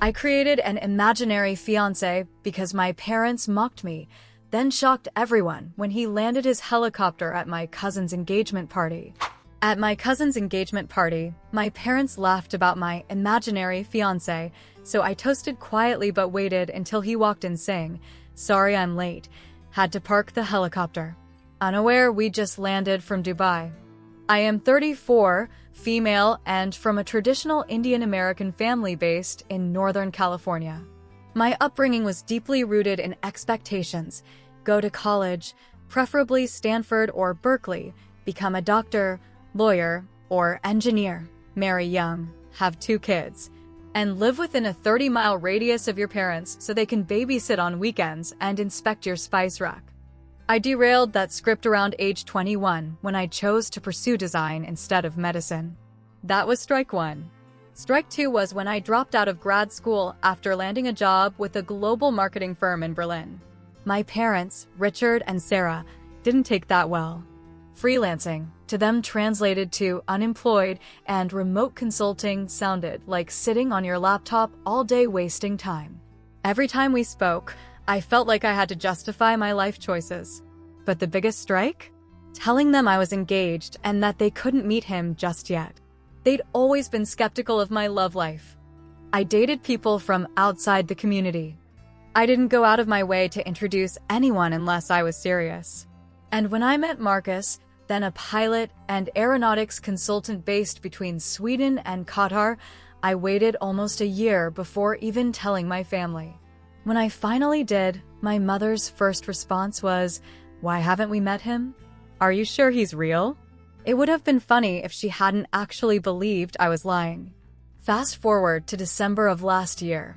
I created an imaginary fiancé because my parents mocked me, then shocked everyone when he landed his helicopter at my cousin's engagement party. At my cousin's engagement party, my parents laughed about my imaginary fiancé, so I toasted quietly but waited until he walked in saying, "Sorry I'm late. Had to park the helicopter." Unaware we just landed from Dubai. I am 34, female, and from a traditional Indian American family based in Northern California. My upbringing was deeply rooted in expectations: go to college, preferably Stanford or Berkeley, become a doctor, lawyer, or engineer, marry young, have 2 kids, and live within a 30-mile radius of your parents so they can babysit on weekends and inspect your spice rack. I derailed that script around age 21 when I chose to pursue design instead of medicine. That was strike 1. Strike 2 was when I dropped out of grad school after landing a job with a global marketing firm in Berlin. My parents, Richard and Sarah, didn't take that well. Freelancing, to them translated to unemployed, and remote consulting sounded like sitting on your laptop all day wasting time. Every time we spoke, I felt like I had to justify my life choices. But the biggest strike? Telling them I was engaged and that they couldn't meet him just yet. They'd always been skeptical of my love life. I dated people from outside the community. I didn't go out of my way to introduce anyone unless I was serious. And when I met Marcus, then a pilot and aeronautics consultant based between Sweden and Qatar, I waited almost a year before even telling my family. When I finally did, my mother's first response was, "Why haven't we met him? Are you sure he's real?" It would have been funny if she hadn't actually believed I was lying. Fast forward to December of last year.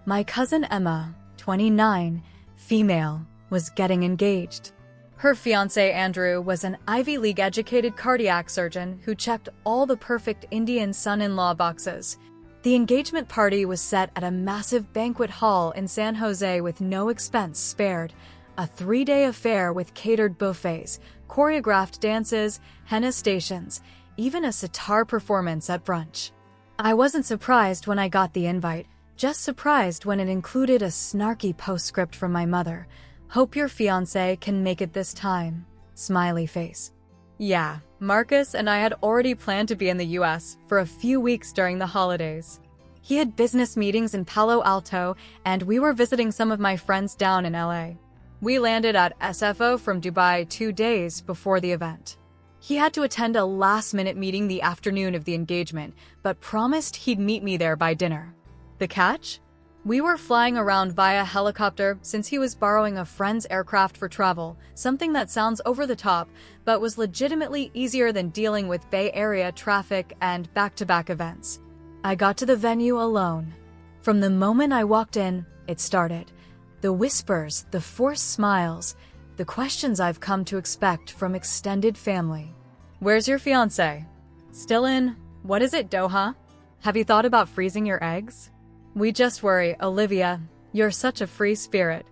My cousin Emma, 29, female, was getting engaged. Her fiancé Andrew was an Ivy League educated cardiac surgeon who checked all the perfect Indian son-in-law boxes. The engagement party was set at a massive banquet hall in San Jose with no expense spared. A 3-day affair with catered buffets, choreographed dances, henna stations, even a sitar performance at brunch. I wasn't surprised when I got the invite, just surprised when it included a snarky postscript from my mother. "Hope your fiancé can make it this time." Smiley face. Yeah, Marcus and I had already planned to be in the US for a few weeks during the holidays. He had business meetings in Palo Alto, and we were visiting some of my friends down in LA. We landed at SFO from Dubai 2 days before the event. He had to attend a last-minute meeting the afternoon of the engagement, but promised he'd meet me there by dinner. The catch? We were flying around via helicopter since he was borrowing a friend's aircraft for travel, something that sounds over the top, but was legitimately easier than dealing with Bay Area traffic and back-to-back events. I got to the venue alone. From the moment I walked in, it started. The whispers, the forced smiles, the questions I've come to expect from extended family. "Where's your fiancé?" "Still in, what is it, Doha? Have you thought about freezing your eggs?" "We just worry, Olivia. You're such a free spirit."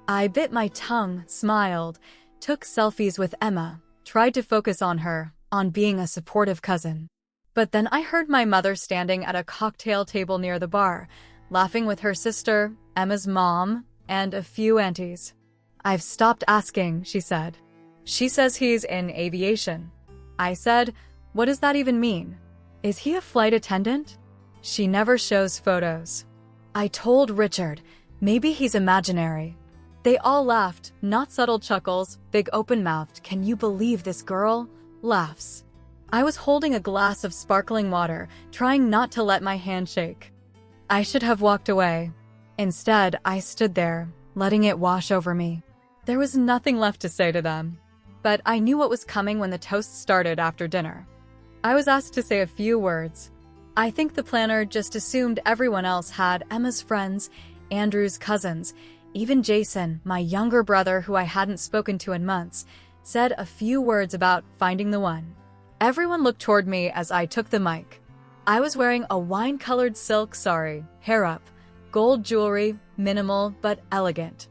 I bit my tongue, smiled, took selfies with Emma, tried to focus on her, on being a supportive cousin. But then I heard my mother standing at a cocktail table near the bar, laughing with her sister, Emma's mom, and a few aunties. "I've stopped asking," she said. "She says he's in aviation." I said, "What does that even mean? Is he a flight attendant?" "She never shows photos." I told Richard, "Maybe he's imaginary." They all laughed, not subtle chuckles, big open-mouthed, "Can you believe this girl?" laughs. I was holding a glass of sparkling water, trying not to let my hand shake. I should have walked away. Instead, I stood there, letting it wash over me. There was nothing left to say to them. But I knew what was coming when the toast started after dinner. I was asked to say a few words. I think the planner just assumed everyone else had Emma's friends, Andrew's cousins, even Jason, my younger brother who I hadn't spoken to in months, said a few words about finding the one. Everyone looked toward me as I took the mic. I was wearing a wine-colored silk sari, hair up, gold jewelry, minimal but elegant.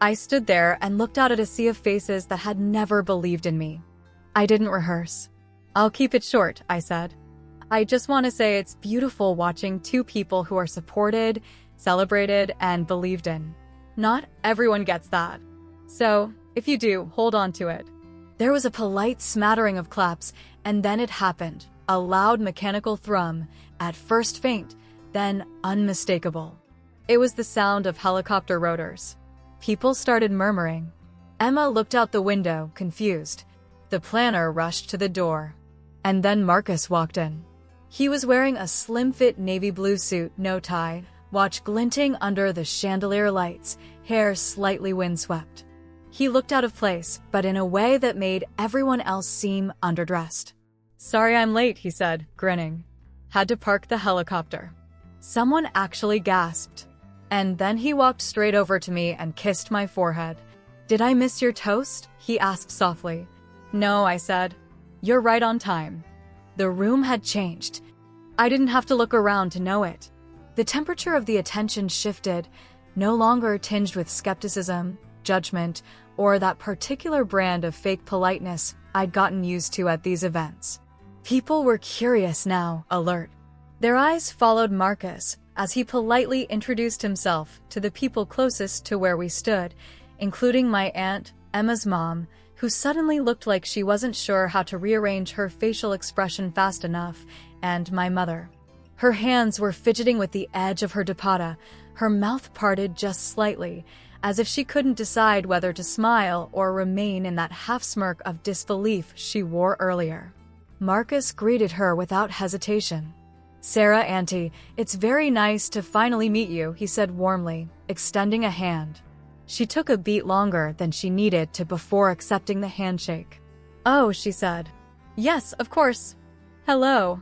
I stood there and looked out at a sea of faces that had never believed in me. I didn't rehearse. "I'll keep it short," I said. I just want to say it's beautiful watching two people who are supported, celebrated, and believed in. Not everyone gets that. So, if you do, hold on to it. There was a polite smattering of claps, and then it happened. A loud mechanical thrum, at first faint, then unmistakable. It was the sound of helicopter rotors. People started murmuring. Emma looked out the window, confused. The planner rushed to the door. And then Marcus walked in. He was wearing a slim-fit navy blue suit, no tie, watch glinting under the chandelier lights, hair slightly windswept. He looked out of place, but in a way that made everyone else seem underdressed. "Sorry I'm late," he said, grinning. "Had to park the helicopter." Someone actually gasped. And then he walked straight over to me and kissed my forehead. "Did I miss your toast?" he asked softly. "No," I said. "You're right on time." The room had changed. I didn't have to look around to know it. The temperature of the attention shifted, no longer tinged with skepticism, judgment, or that particular brand of fake politeness I'd gotten used to at these events. People were curious now, alert. Their eyes followed Marcus as he politely introduced himself to the people closest to where we stood, including my aunt, Emma's mom, who suddenly looked like she wasn't sure how to rearrange her facial expression fast enough, and my mother. Her hands were fidgeting with the edge of her dupatta, her mouth parted just slightly, as if she couldn't decide whether to smile or remain in that half-smirk of disbelief she wore earlier. Marcus greeted her without hesitation. "Sarah, Auntie, it's very nice to finally meet you," he said warmly, extending a hand. She took a beat longer than she needed to before accepting the handshake. "Oh," she said. "Yes, of course. Hello."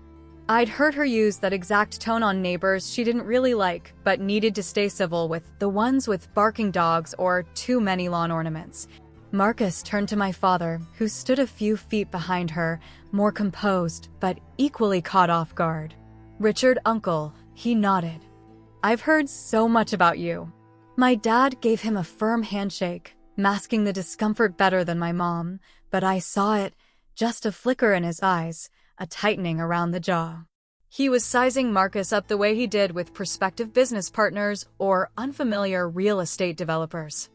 I'd heard her use that exact tone on neighbors she didn't really like, but needed to stay civil with, the ones with barking dogs or too many lawn ornaments. Marcus turned to my father, who stood a few feet behind her, more composed, but equally caught off guard. "Richard, uncle," he nodded. "I've heard so much about you." My dad gave him a firm handshake, masking the discomfort better than my mom, but I saw it, just a flicker in his eyes, a tightening around the jaw. He was sizing Marcus up the way he did with prospective business partners or unfamiliar real estate developers.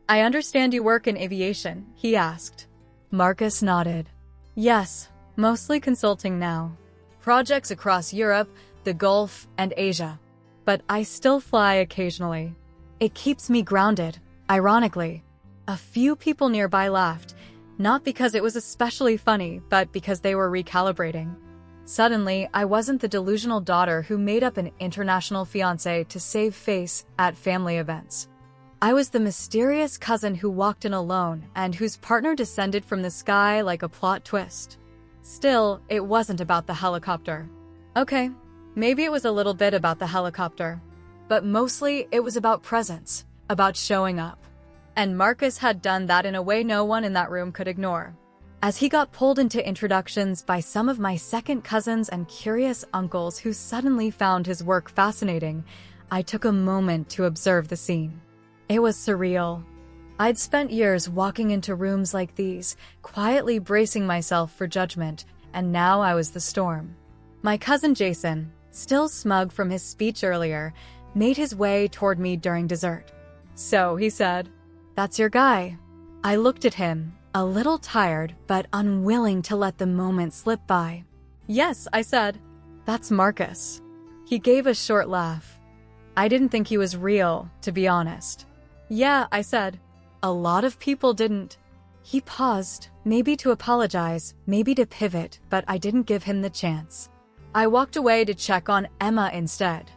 "I understand you work in aviation," he asked. Marcus nodded. "Yes, mostly consulting now. Projects across Europe, the Gulf, and Asia. But I still fly occasionally. It keeps me grounded, ironically." A few people nearby laughed, not because it was especially funny, but because they were recalibrating. Suddenly, I wasn't the delusional daughter who made up an international fiancé to save face at family events. I was the mysterious cousin who walked in alone and whose partner descended from the sky like a plot twist. Still, it wasn't about the helicopter. Okay, maybe it was a little bit about the helicopter. But mostly, it was about presence, about showing up. And Marcus had done that in a way no one in that room could ignore. As he got pulled into introductions by some of my second cousins and curious uncles who suddenly found his work fascinating, I took a moment to observe the scene. It was surreal. I'd spent years walking into rooms like these, quietly bracing myself for judgment, and now I was the storm. My cousin Jason, still smug from his speech earlier, made his way toward me during dessert. "So," he said, "that's your guy." I looked at him, a little tired but unwilling to let the moment slip by. "Yes," I said, "that's Marcus." He gave a short laugh. I didn't think he was real, to be honest. "Yeah," I said. "A lot of people didn't." He paused, maybe to apologize, maybe to pivot, but I didn't give him the chance. I walked away to check on Emma instead.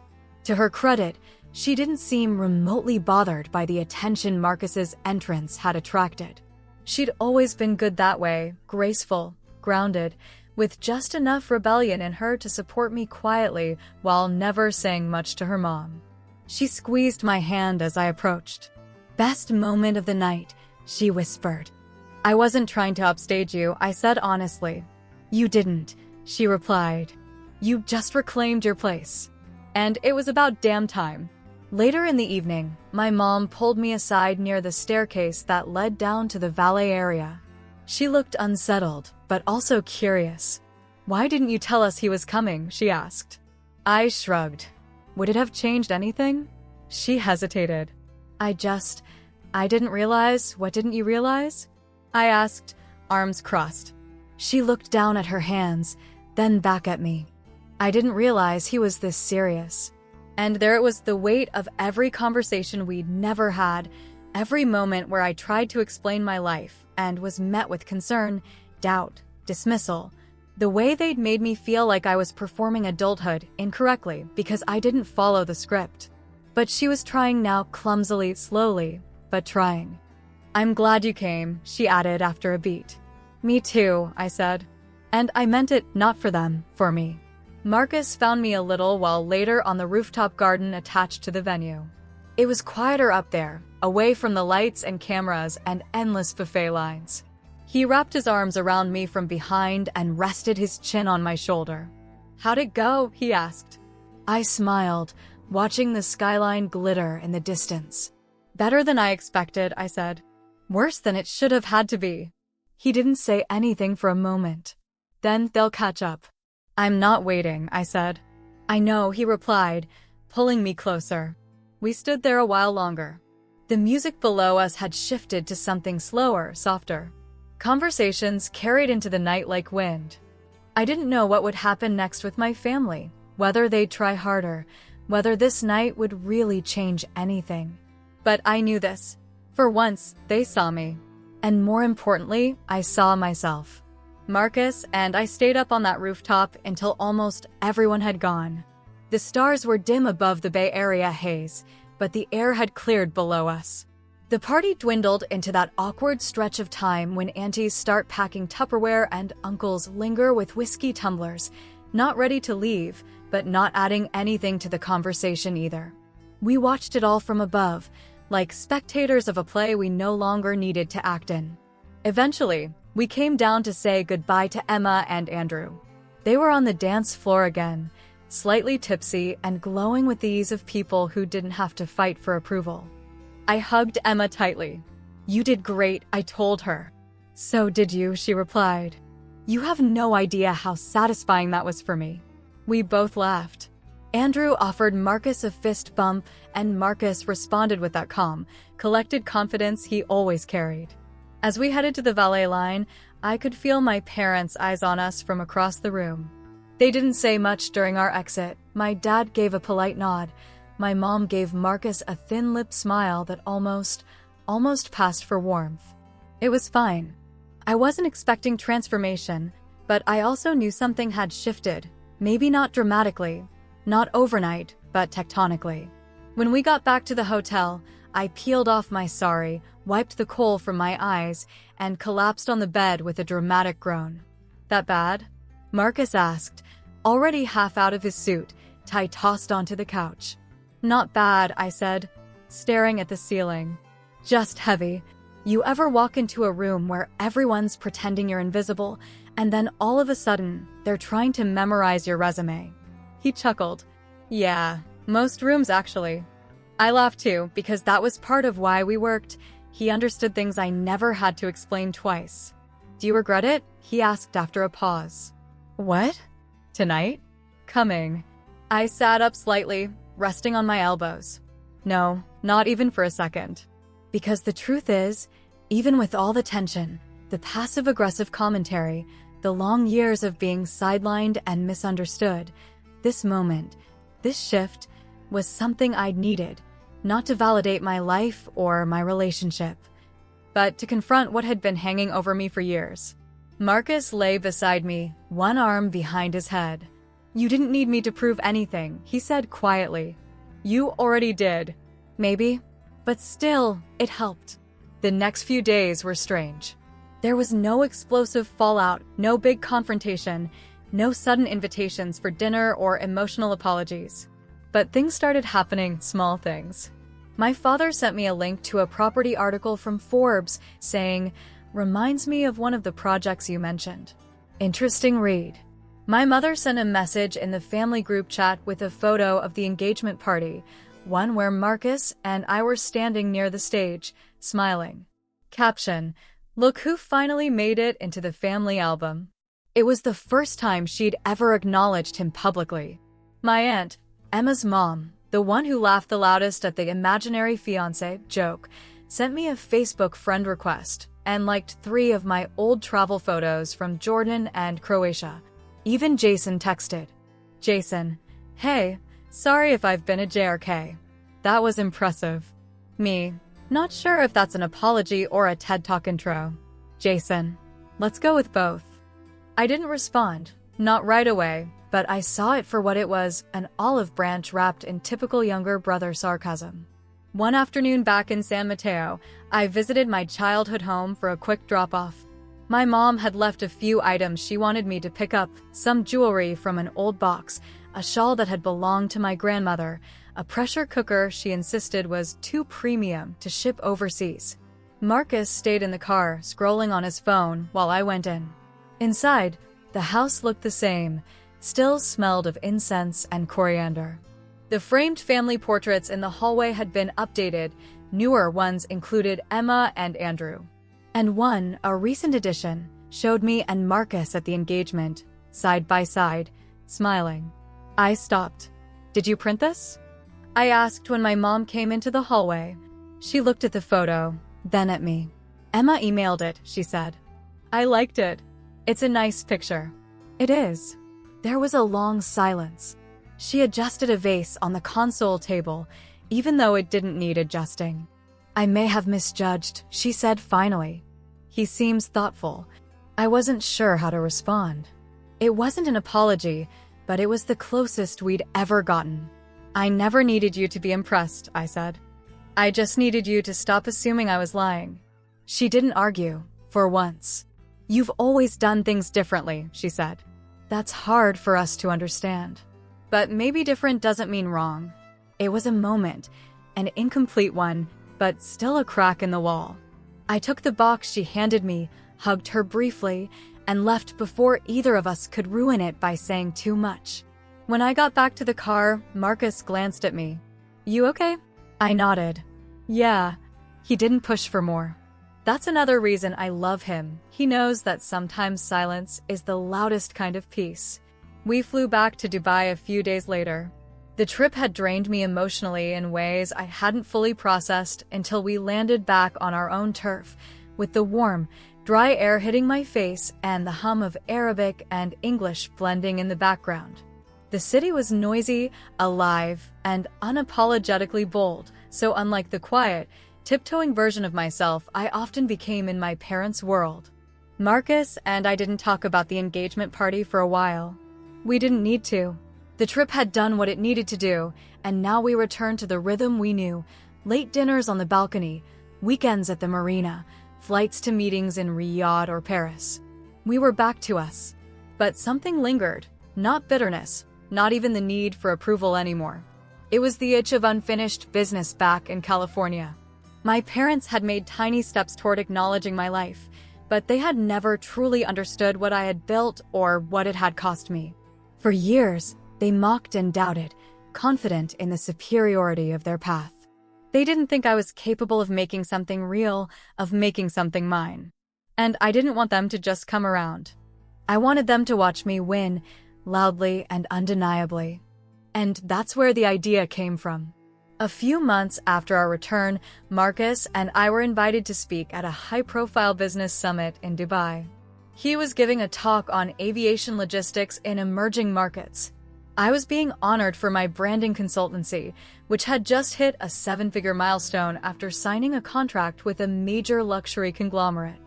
To her credit, she didn't seem remotely bothered by the attention Marcus's entrance had attracted. She'd always been good that way, graceful, grounded, with just enough rebellion in her to support me quietly while never saying much to her mom. She squeezed my hand as I approached. "Best moment of the night," she whispered. "I wasn't trying to upstage you," I said honestly. "You didn't," she replied. "You just reclaimed your place. And it was about damn time." Later in the evening, my mom pulled me aside near the staircase that led down to the valet area. She looked unsettled, but also curious. "Why didn't you tell us he was coming?" she asked. I shrugged. Would it have changed anything? She hesitated. I didn't realize. What didn't you realize?" I asked, arms crossed. She looked down at her hands, then back at me. I didn't realize he was this serious. And there it was, the weight of every conversation we'd never had, every moment where I tried to explain my life and was met with concern, doubt, dismissal. The way they'd made me feel like I was performing adulthood incorrectly because I didn't follow the script. But she was trying now, clumsily, slowly, but trying. "I'm glad you came," she added after a beat. "Me too," I said. And I meant it, not for them, for me. Marcus found me a little while later on the rooftop garden attached to the venue. It was quieter up there, away from the lights and cameras and endless buffet lines. He wrapped his arms around me from behind and rested his chin on my shoulder. "How'd it go?" he asked. I smiled, watching the skyline glitter in the distance. "Better than I expected," I said. "Worse than it should have had to be." He didn't say anything for a moment. "Then they'll catch up." "I'm not waiting," I said. "I know," he replied, pulling me closer. We stood there a while longer. The music below us had shifted to something slower, softer. Conversations carried into the night like wind. I didn't know what would happen next with my family, whether they'd try harder, whether this night would really change anything. But I knew this. For once, they saw me. And more importantly, I saw myself. Marcus and I stayed up on that rooftop until almost everyone had gone. The stars were dim above the Bay Area haze, but the air had cleared below us. The party dwindled into that awkward stretch of time when aunties start packing Tupperware and uncles linger with whiskey tumblers, not ready to leave, but not adding anything to the conversation either. We watched it all from above, like spectators of a play we no longer needed to act in. Eventually, we came down to say goodbye to Emma and Andrew. They were on the dance floor again, slightly tipsy and glowing with the ease of people who didn't have to fight for approval. I hugged Emma tightly. "You did great," I told her. "So did you," she replied. "You have no idea how satisfying that was for me." We both laughed. Andrew offered Marcus a fist bump, and Marcus responded with that calm, collected confidence he always carried. As we headed to the valet line, I could feel my parents' eyes on us from across the room. They didn't say much during our exit. My dad gave a polite nod. My mom gave Marcus a thin-lipped smile that almost passed for warmth. It was fine. I wasn't expecting transformation, but I also knew something had shifted, maybe not dramatically, not overnight, but tectonically. When we got back to the hotel, I peeled off my sari, wiped the kohl from my eyes, and collapsed on the bed with a dramatic groan. "That bad?" Marcus asked, already half out of his suit, tie tossed onto the couch. "Not bad," I said, staring at the ceiling. "Just heavy. You ever walk into a room where everyone's pretending you're invisible, and then all of a sudden, they're trying to memorize your resume?" He chuckled. "Yeah, most rooms actually." I laughed too, because that was part of why we worked. He understood things I never had to explain twice. "Do you regret it?" he asked after a pause. "What? Tonight?" "Coming." I sat up slightly, resting on my elbows. "No, not even for a second." Because the truth is, even with all the tension, the passive-aggressive commentary, the long years of being sidelined and misunderstood, this moment, this shift, was something I'd needed, not to validate my life or my relationship, but to confront what had been hanging over me for years. Marcus lay beside me, one arm behind his head. "You didn't need me to prove anything," he said quietly. "You already did." Maybe, but still, it helped. The next few days were strange. There was no explosive fallout, no big confrontation, no sudden invitations for dinner or emotional apologies. But things started happening, small things. My father sent me a link to a property article from Forbes saying, "Reminds me of one of the projects you mentioned." Interesting read. My mother sent a message in the family group chat with a photo of the engagement party, one where Marcus and I were standing near the stage, smiling. Caption: "Look who finally made it into the family album." It was the first time she'd ever acknowledged him publicly. My aunt, Emma's mom, the one who laughed the loudest at the imaginary fiancé joke, sent me a Facebook friend request and liked 3 of my old travel photos from Jordan and Croatia. Even Jason texted. Jason, hey, sorry if I've been a JRK. That was impressive. Me, not sure if that's an apology or a TED Talk intro. Jason, let's go with both. I didn't respond, not right away, but I saw it for what it was, an olive branch wrapped in typical younger brother sarcasm. One afternoon back in San Mateo, I visited my childhood home for a quick drop-off. My mom had left a few items she wanted me to pick up, some jewelry from an old box, a shawl that had belonged to my grandmother, a pressure cooker she insisted was too premium to ship overseas. Marcus stayed in the car, scrolling on his phone while I went in. Inside, the house looked the same, still smelled of incense and coriander. The framed family portraits in the hallway had been updated, newer ones included Emma and Andrew. And one, a recent addition, showed me and Marcus at the engagement, side by side, smiling. I stopped. Did you print this? I asked when my mom came into the hallway. She looked at the photo, then at me. Emma emailed it, she said. I liked it. It's a nice picture. It is. There was a long silence. She adjusted a vase on the console table, even though it didn't need adjusting. I may have misjudged, she said finally. He seems thoughtful. I wasn't sure how to respond. It wasn't an apology, but it was the closest we'd ever gotten. I never needed you to be impressed, I said. I just needed you to stop assuming I was lying. She didn't argue, for once. You've always done things differently, she said. That's hard for us to understand. But maybe different doesn't mean wrong. It was a moment, an incomplete one, but still a crack in the wall. I took the box she handed me, hugged her briefly, and left before either of us could ruin it by saying too much. When I got back to the car, Marcus glanced at me. You okay? I nodded. Yeah. He didn't push for more. That's another reason I love him. He knows that sometimes silence is the loudest kind of peace. We flew back to Dubai a few days later. The trip had drained me emotionally in ways I hadn't fully processed until we landed back on our own turf, with the warm, dry air hitting my face and the hum of Arabic and English blending in the background. The city was noisy, alive, and unapologetically bold, so unlike the quiet, tiptoeing version of myself I often became in my parents' world. Marcus and I didn't talk about the engagement party for a while. We didn't need to. The trip had done what it needed to do, and now we returned to the rhythm we knew: late dinners on the balcony, weekends at the marina, flights to meetings in Riyadh or Paris. We were back to us. But something lingered, not bitterness, not even the need for approval anymore. It was the itch of unfinished business back in California. My parents had made tiny steps toward acknowledging my life, but they had never truly understood what I had built or what it had cost me. For years, they mocked and doubted, confident in the superiority of their path. They didn't think I was capable of making something real, of making something mine. And I didn't want them to just come around. I wanted them to watch me win, loudly and undeniably. And that's where the idea came from. A few months after our return, Marcus and I were invited to speak at a high-profile business summit in Dubai. He was giving a talk on aviation logistics in emerging markets. I was being honored for my branding consultancy, which had just hit a 7-figure milestone after signing a contract with a major luxury conglomerate.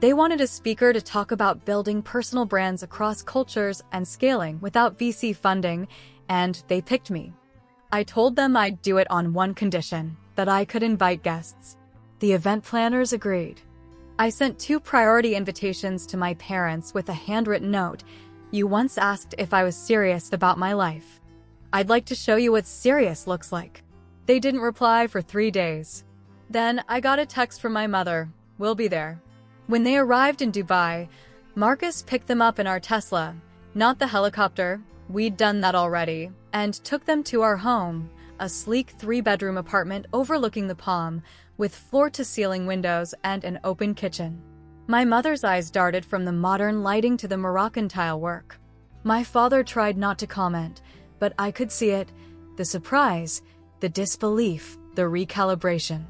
They wanted a speaker to talk about building personal brands across cultures and scaling without VC funding, and they picked me. I told them I'd do it on one condition: that I could invite guests. The event planners agreed. I sent 2 priority invitations to my parents with a handwritten note. You once asked if I was serious about my life. I'd like to show you what serious looks like. They didn't reply for 3 days. Then I got a text from my mother. We'll be there. When they arrived in Dubai, Marcus picked them up in our Tesla, not the helicopter, we'd done that already, and took them to our home, a sleek 3-bedroom apartment overlooking the Palm, with floor-to-ceiling windows and an open kitchen. My mother's eyes darted from the modern lighting to the Moroccan tile work. My father tried not to comment, but I could see it. The surprise, the disbelief, the recalibration.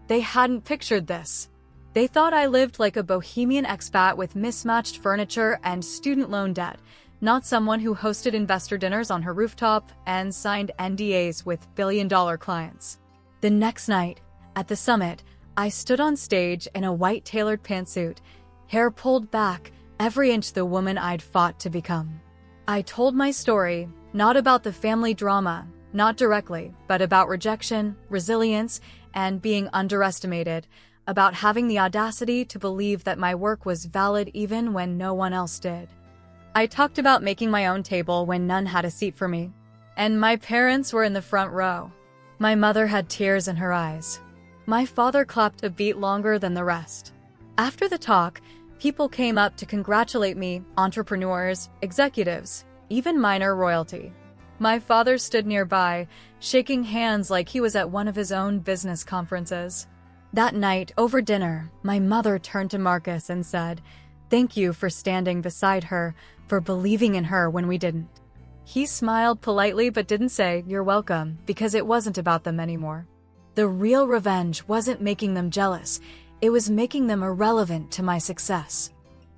They hadn't pictured this. They thought I lived like a bohemian expat with mismatched furniture and student loan debt, not someone who hosted investor dinners on her rooftop and signed NDAs with billion-dollar clients. The next night, at the summit, I stood on stage in a white tailored pantsuit, hair pulled back, every inch the woman I'd fought to become. I told my story, not about the family drama, not directly, but about rejection, resilience, and being underestimated, about having the audacity to believe that my work was valid even when no one else did. I talked about making my own table when none had a seat for me, and my parents were in the front row. My mother had tears in her eyes. My father clapped a beat longer than the rest. After the talk, people came up to congratulate me, entrepreneurs, executives, even minor royalty. My father stood nearby, shaking hands like he was at one of his own business conferences. That night, over dinner, my mother turned to Marcus and said, "Thank you for standing beside her, for believing in her when we didn't." He smiled politely but didn't say, "You're welcome," because it wasn't about them anymore. The real revenge wasn't making them jealous, it was making them irrelevant to my success.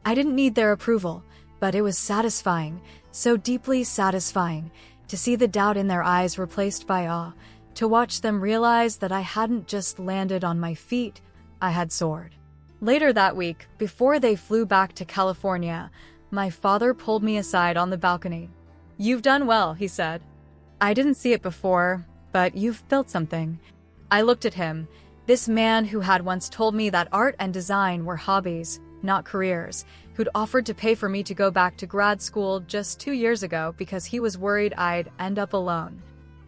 I didn't need their approval, but it was satisfying, so deeply satisfying, to see the doubt in their eyes replaced by awe, to watch them realize that I hadn't just landed on my feet, I had soared. Later that week, before they flew back to California, my father pulled me aside on the balcony. "You've done well," he said. "I didn't see it before, but you've built something." I looked at him, this man who had once told me that art and design were hobbies, not careers, who'd offered to pay for me to go back to grad school just 2 years ago because he was worried I'd end up alone.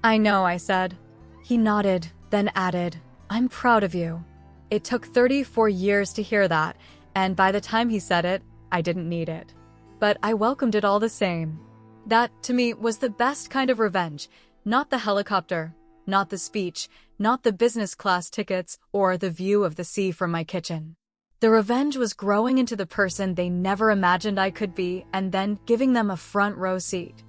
"I know," I said. He nodded, then added, "I'm proud of you." It took 34 years to hear that, and by the time he said it, I didn't need it. But I welcomed it all the same. That, to me, was the best kind of revenge, not the helicopter, not the speech, not the business class tickets, or the view of the sea from my kitchen. The revenge was growing into the person they never imagined I could be and then giving them a front row seat.